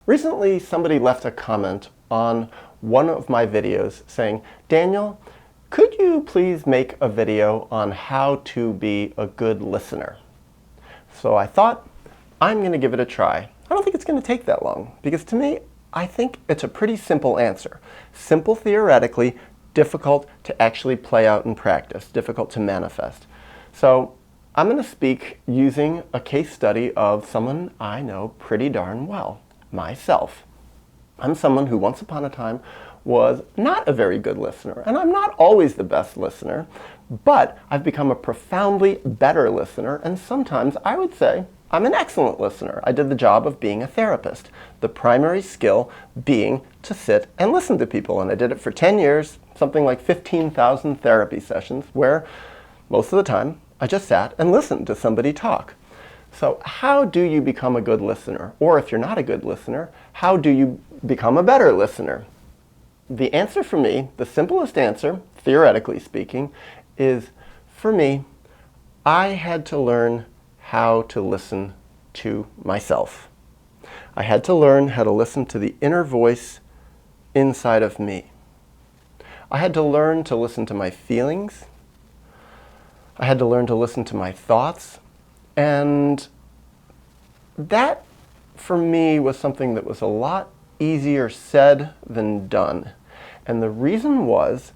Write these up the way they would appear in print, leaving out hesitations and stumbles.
Recently, somebody left a comment on one of my videos saying, "Daniel, could you please make a video on how to be a good listener?" So I thought, I'm going to give it a try. I don't think it's going to take that long, because to me, I think it's a pretty simple answer. Simple theoretically, difficult to actually play out in practice, difficult to manifest. So I'm going to speak using a case study of someone I know pretty darn well. Myself. I'm someone who once upon a time was not a very good listener, and I'm not always the best listener, but I've become a profoundly better listener, and sometimes I would say I'm an excellent listener. I did the job of being a therapist, the primary skill being to sit and listen to people, and I did it for 10 years, something like 15,000 therapy sessions, where most of the time I just sat and listened to somebody talk. So how do you become a good listener? Or if you're not a good listener, how do you become a better listener? The answer for me, the simplest answer, theoretically speaking, is, for me, I had to learn how to listen to myself. I had to learn how to listen to the inner voice inside of me. I had to learn to listen to my feelings. I had to learn to listen to my thoughts. And that, for me, was something that was a lot easier said than done. And the reason was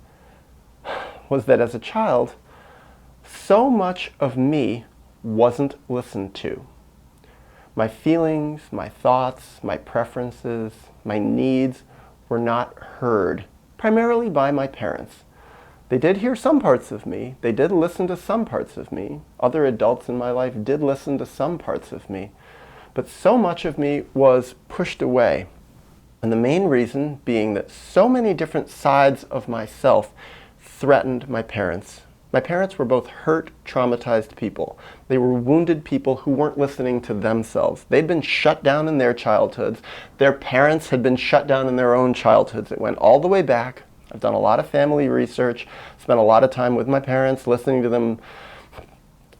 that as a child, so much of me wasn't listened to. My feelings, my thoughts, my preferences, my needs were not heard, primarily by my parents. They did hear some parts of me. They did listen to some parts of me. Other adults in my life did listen to some parts of me. But so much of me was pushed away. And the main reason being that so many different sides of myself threatened my parents. My parents were both hurt, traumatized people. They were wounded people who weren't listening to themselves. They'd been shut down in their childhoods. Their parents had been shut down in their own childhoods. It went all the way back. I've done a lot of family research, spent a lot of time with my parents, listening to them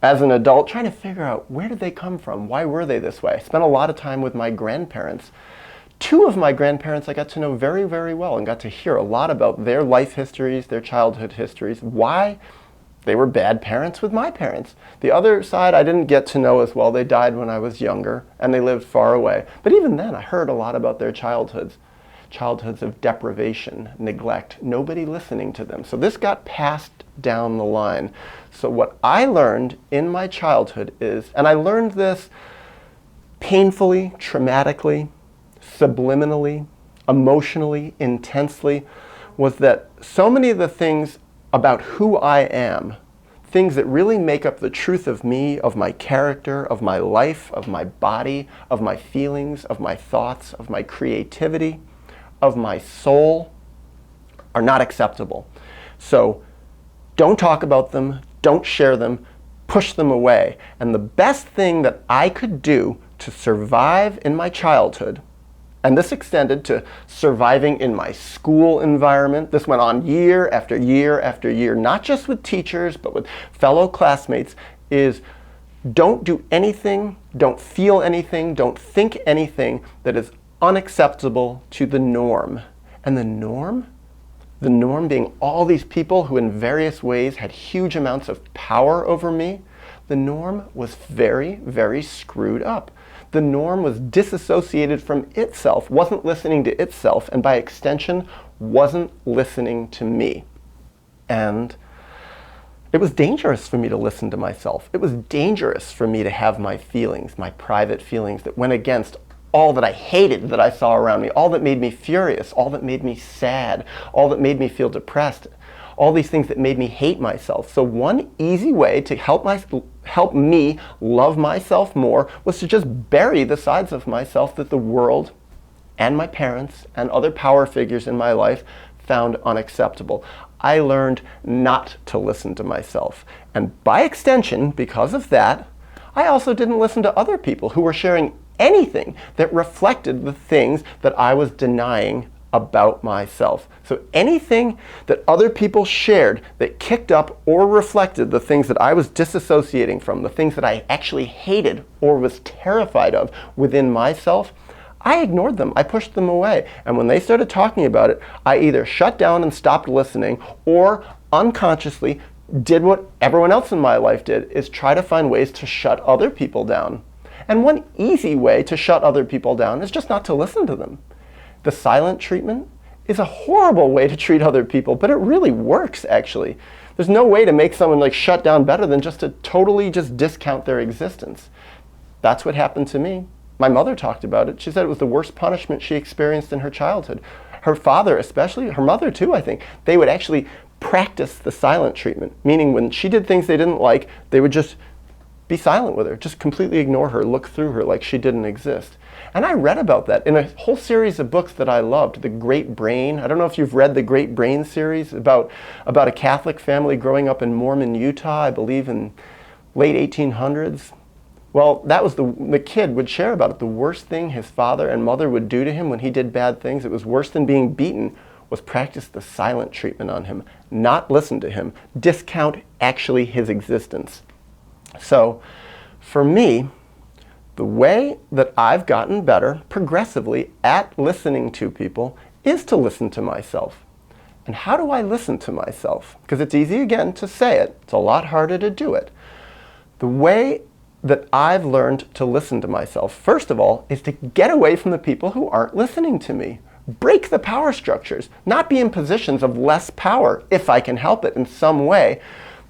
as an adult, trying to figure out where did they come from? Why were they this way? I spent a lot of time with my grandparents. Two of my grandparents I got to know very, very well and got to hear a lot about their life histories, their childhood histories, why they were bad parents with my parents. The other side I didn't get to know as well. They died when I was younger and they lived far away. But even then I heard a lot about their childhoods of deprivation, neglect, nobody listening to them. So this got passed down the line. So what I learned in my childhood is, and I learned this painfully, traumatically, subliminally, emotionally, intensely, was that so many of the things about who I am, things that really make up the truth of me, of my character, of my life, of my body, of my feelings, of my thoughts, of my creativity, of my soul, are not acceptable. So don't talk about them, don't share them, push them away. And the best thing that I could do to survive in my childhood, and this extended to surviving in my school environment, this went on year after year after year, not just with teachers, but with fellow classmates, is don't do anything, don't feel anything, don't think anything that is unacceptable to the norm. And the norm being all these people who in various ways had huge amounts of power over me, the norm was very, very screwed up. The norm was disassociated from itself, wasn't listening to itself, and by extension, wasn't listening to me. And it was dangerous for me to listen to myself. It was dangerous for me to have my feelings, my private feelings that went against all that I hated that I saw around me, all that made me furious, all that made me sad, all that made me feel depressed, all these things that made me hate myself. So one easy way to help me love myself more was to just bury the sides of myself that the world and my parents and other power figures in my life found unacceptable. I learned not to listen to myself. And by extension, because of that, I also didn't listen to other people who were sharing anything that reflected the things that I was denying about myself. So anything that other people shared that kicked up or reflected the things that I was disassociating from, the things that I actually hated or was terrified of within myself, I ignored them. I pushed them away. And when they started talking about it, I either shut down and stopped listening, or unconsciously did what everyone else in my life did, is try to find ways to shut other people down. And one easy way to shut other people down is just not to listen to them. The silent treatment is a horrible way to treat other people, but it really works, actually. There's no way to make someone like shut down better than just to totally just discount their existence. That's what happened to me. My mother talked about it. She said it was the worst punishment she experienced in her childhood. Her father especially, her mother too, I think, they would actually practice the silent treatment, meaning when she did things they didn't like, they would just be silent with her, just completely ignore her, look through her like she didn't exist. And I read about that in a whole series of books that I loved, The Great Brain. I don't know if you've read the Great Brain series about a Catholic family growing up in Mormon, Utah, I believe in late 1800s. Well, that was the kid would share about it. The worst thing his father and mother would do to him when he did bad things, it was worse than being beaten, was practice the silent treatment on him, not listen to him, discount actually his existence. So for me, the way that I've gotten better progressively at listening to people is to listen to myself. And how do I listen to myself? Because it's easy, again, to say it. It's a lot harder to do it. The way that I've learned to listen to myself, first of all, is to get away from the people who aren't listening to me. Break the power structures. Not be in positions of less power, if I can help it in some way,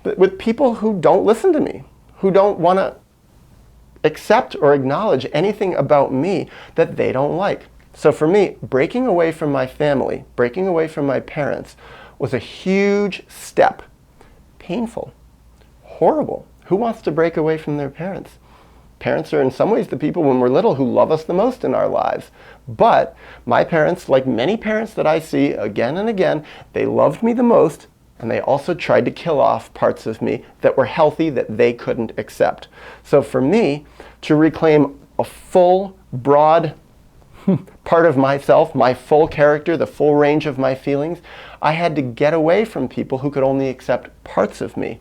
but with people who don't listen to me, who don't want to accept or acknowledge anything about me that they don't like. So for me, breaking away from my family, breaking away from my parents was a huge step. Painful, horrible. Who wants to break away from their parents? Parents are in some ways the people when we're little who love us the most in our lives. But my parents, like many parents that I see again and again, they loved me the most, and they also tried to kill off parts of me that were healthy that they couldn't accept. So for me, to reclaim a full, broad part of myself, my full character, the full range of my feelings, I had to get away from people who could only accept parts of me.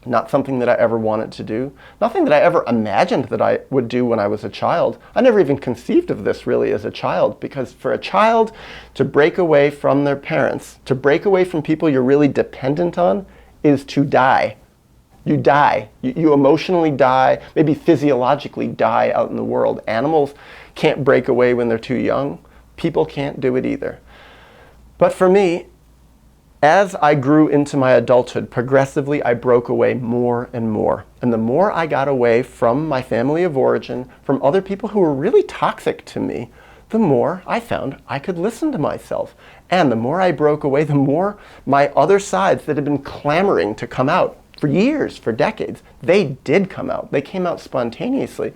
Not something that I ever wanted to do. Nothing that I ever imagined that I would do when I was a child. I never even conceived of this really as a child, because for a child to break away from their parents, to break away from people you're really dependent on, is to die. You die. You emotionally die, maybe physiologically die out in the world. Animals can't break away when they're too young. People can't do it either. But for me, as I grew into my adulthood, progressively I broke away more and more. And the more I got away from my family of origin, from other people who were really toxic to me, the more I found I could listen to myself. And the more I broke away, the more my other sides that had been clamoring to come out for years, for decades, they did come out. They came out spontaneously.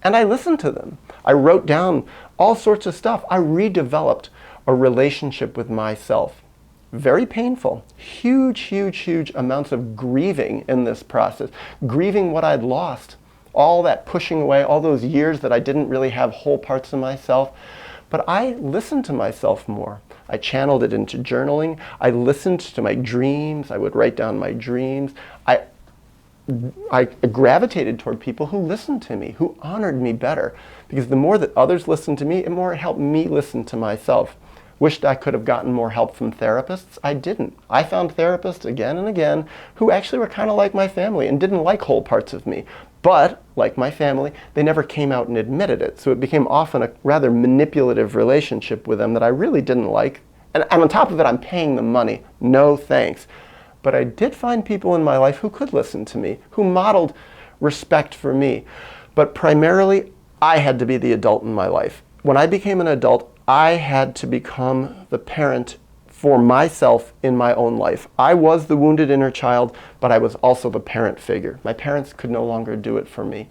And I listened to them. I wrote down all sorts of stuff. I redeveloped a relationship with myself. Very painful. Huge, huge, huge amounts of grieving in this process. Grieving what I'd lost. All that pushing away, all those years that I didn't really have whole parts of myself. But I listened to myself more. I channeled it into journaling. I listened to my dreams. I would write down my dreams. I gravitated toward people who listened to me, who honored me better. Because the more that others listened to me, the more it helped me listen to myself. Wished I could have gotten more help from therapists. I didn't. I found therapists again and again who actually were kind of like my family and didn't like whole parts of me. But, like my family, they never came out and admitted it. So it became often a rather manipulative relationship with them that I really didn't like. And on top of it, I'm paying them money. No thanks. But I did find people in my life who could listen to me, who modeled respect for me. But primarily, I had to be the adult in my life. When I became an adult, I had to become the parent for myself in my own life. I was the wounded inner child, but I was also the parent figure. My parents could no longer do it for me.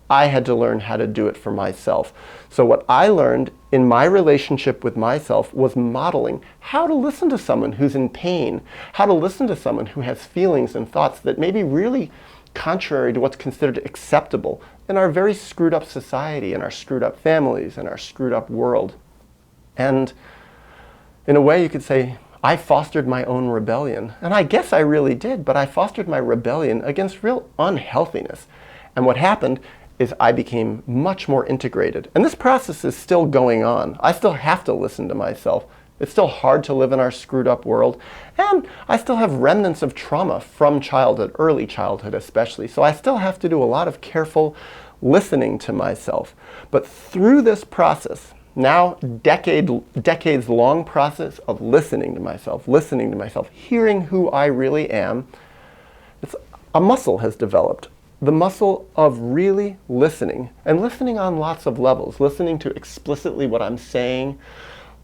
I had to learn how to do it for myself. So what I learned in my relationship with myself was modeling how to listen to someone who's in pain, how to listen to someone who has feelings and thoughts that may be really contrary to what's considered acceptable in our very screwed up society, in our screwed up families, in our screwed up world. And in a way you could say, I fostered my own rebellion. And I guess I really did, but I fostered my rebellion against real unhealthiness. And what happened is I became much more integrated. And this process is still going on. I still have to listen to myself. It's still hard to live in our screwed up world. And I still have remnants of trauma from childhood, early childhood especially. So I still have to do a lot of careful listening to myself. But through this process, now decades long process of listening to myself, hearing who I really am, a muscle has developed. The muscle of really listening, and listening on lots of levels, listening to explicitly what I'm saying,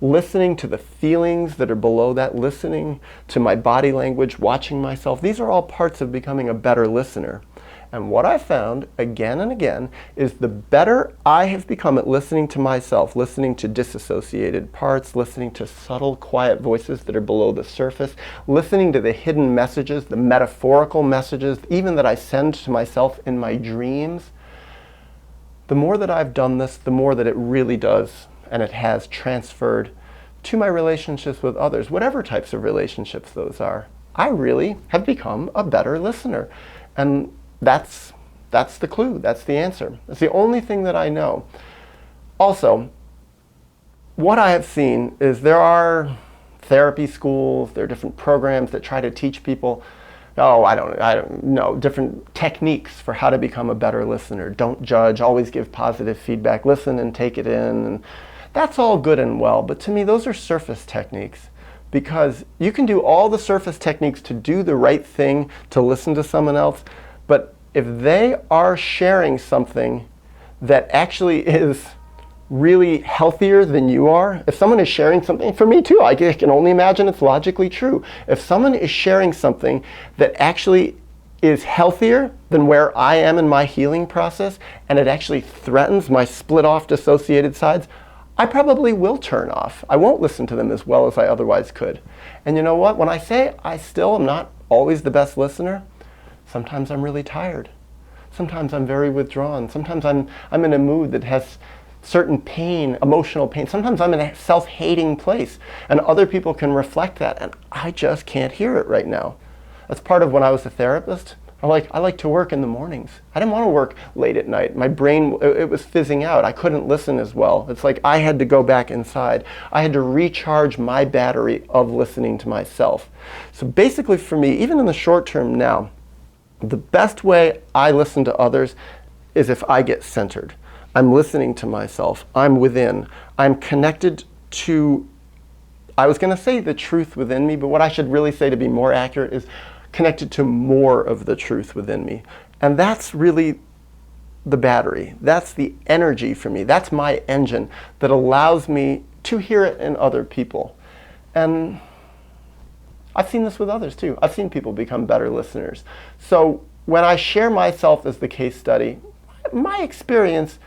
listening to the feelings that are below that, listening to my body language, watching myself. These are all parts of becoming a better listener. And what I found again and again is the better I have become at listening to myself, listening to disassociated parts, listening to subtle, quiet voices that are below the surface, listening to the hidden messages, the metaphorical messages, even that I send to myself in my dreams. The more that I've done this, the more that it really does, and it has transferred to my relationships with others, whatever types of relationships those are. I really have become a better listener. And that's the clue. That's the answer. That's the only thing that I know. Also, what I have seen is there are therapy schools, there are different programs that try to teach people, I don't know, different techniques for how to become a better listener. Don't judge, always give positive feedback, listen and take it in. And that's all good and well, but to me those are surface techniques. Because you can do all the surface techniques to do the right thing, to listen to someone else, but if they are sharing something that actually is really healthier than you are, if someone is sharing something, for me too, I can only imagine it's logically true. If someone is sharing something that actually is healthier than where I am in my healing process, and it actually threatens my split off dissociated sides, I probably will turn off. I won't listen to them as well as I otherwise could. And you know what? When I say I still am not always the best listener, sometimes I'm really tired. Sometimes I'm very withdrawn. Sometimes I'm in a mood that has certain pain, emotional pain. Sometimes I'm in a self-hating place, and other people can reflect that, and I just can't hear it right now. That's part of when I was a therapist. I like to work in the mornings. I didn't want to work late at night. My brain, it was fizzing out. I couldn't listen as well. It's like I had to go back inside. I had to recharge my battery of listening to myself. So basically for me, even in the short term now, the best way I listen to others is if I get centered. I'm listening to myself. I'm within. I'm connected to, I was going to say the truth within me, but what I should really say to be more accurate is connected to more of the truth within me. And that's really the battery. That's the energy for me. That's my engine that allows me to hear it in other people. And I've seen this with others too. I've seen people become better listeners. So when I share myself as the case study, my experience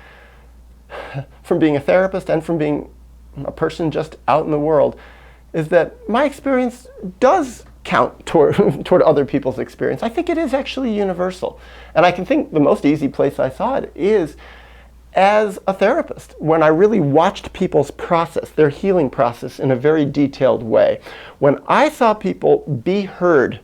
from being a therapist and from being a person just out in the world is that my experience does count toward other people's experience. I think it is actually universal. And I can think the most easy place I saw it is as a therapist, when I really watched people's process, their healing process in a very detailed way. When I saw people be heard,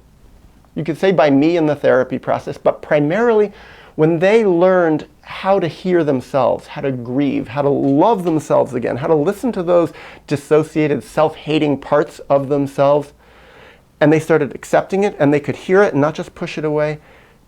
you could say by me in the therapy process, but primarily when they learned how to hear themselves, how to grieve, how to love themselves again, how to listen to those dissociated, self-hating parts of themselves, and they started accepting it and they could hear it and not just push it away,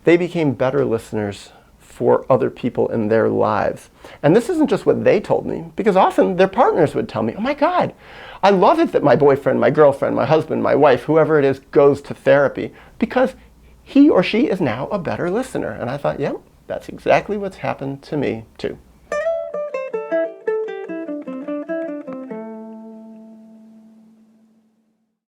they became better listeners for other people in their lives. And this isn't just what they told me, because often their partners would tell me, oh my God, I love it that my boyfriend, my girlfriend, my husband, my wife, whoever it is, goes to therapy because he or she is now a better listener. And I thought, yep, that's exactly what's happened to me too.